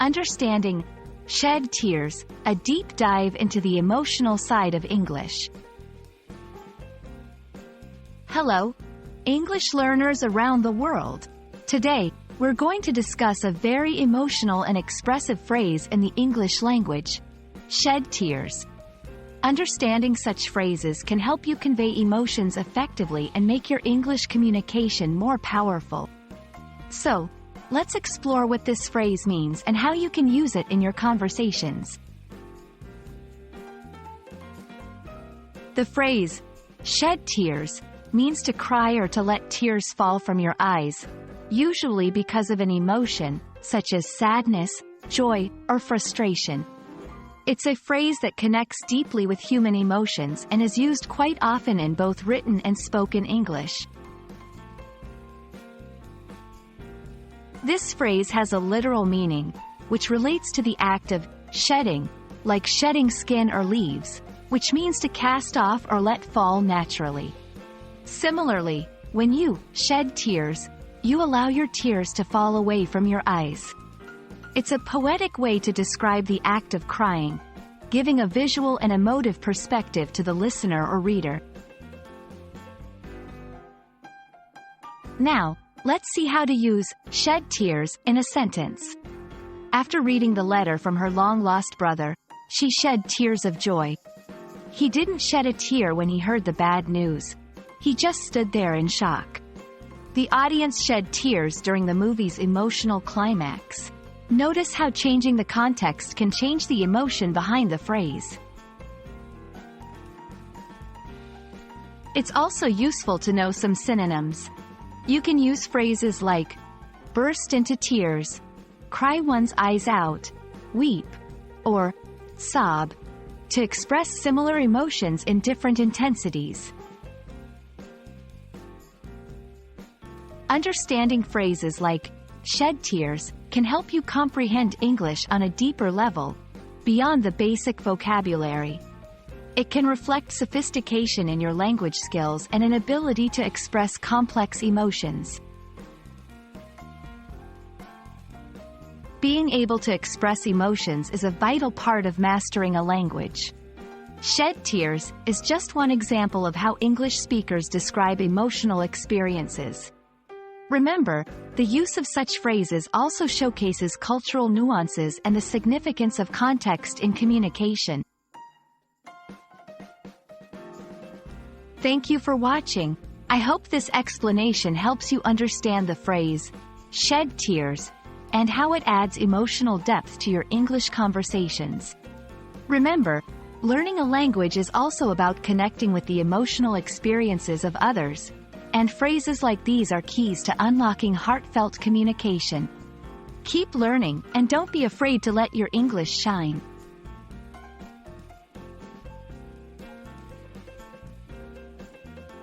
Understanding shed tears, a deep dive into the emotional side of English. Hello, English learners around the world. Today, we're going to discuss a very emotional and expressive phrase in the English language: shed tears. Understanding such phrases can help you convey emotions effectively and make your English communication more powerful. So, let's explore what this phrase means and how you can use it in your conversations. The phrase, shed tears, means to cry or to let tears fall from your eyes, usually because of an emotion, such as sadness, joy, or frustration. It's a phrase that connects deeply with human emotions and is used quite often in both written and spoken English. This phrase has a literal meaning, which relates to the act of shedding, like shedding skin or leaves, which means to cast off or let fall naturally. Similarly, when you shed tears, you allow your tears to fall away from your eyes. It's a poetic way to describe the act of crying, giving a visual and emotive perspective to the listener or reader. Now, let's see how to use shed tears in a sentence. After reading the letter from her long-lost brother, she shed tears of joy. He didn't shed a tear when he heard the bad news. He just stood there in shock. The audience shed tears during the movie's emotional climax. Notice how changing the context can change the emotion behind the phrase. It's also useful to know some synonyms. You can use phrases like burst into tears, cry one's eyes out, weep, or sob to express similar emotions in different intensities. Understanding phrases like shed tears can help you comprehend English on a deeper level, beyond the basic vocabulary. It can reflect sophistication in your language skills and an ability to express complex emotions. Being able to express emotions is a vital part of mastering a language. Shed tears is just one example of how English speakers describe emotional experiences. Remember, the use of such phrases also showcases cultural nuances and the significance of context in communication. Thank you for watching. I hope this explanation helps you understand the phrase, shed tears, and how it adds emotional depth to your English conversations. Remember, learning a language is also about connecting with the emotional experiences of others, and phrases like these are keys to unlocking heartfelt communication. Keep learning, and don't be afraid to let your English shine.